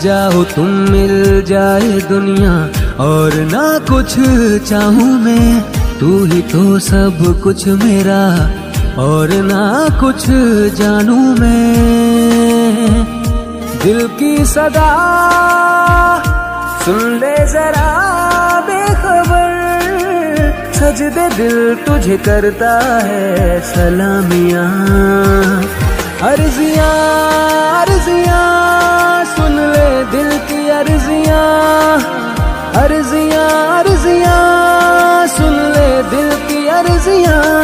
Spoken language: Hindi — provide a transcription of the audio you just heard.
जाओ तुम मिल जाए दुनिया और ना कुछ चाहूँ मैं, तू ही तो सब कुछ मेरा और ना कुछ जानू मैं। दिल की सदा सुन ले जरा बेखबर, सजदे दिल तुझे करता है सलामियां। अर्जियां अर्जियां सुन ले दिल की अर्जियां, अर्जियां अर्जियां सुन ले दिल की अर्जियां।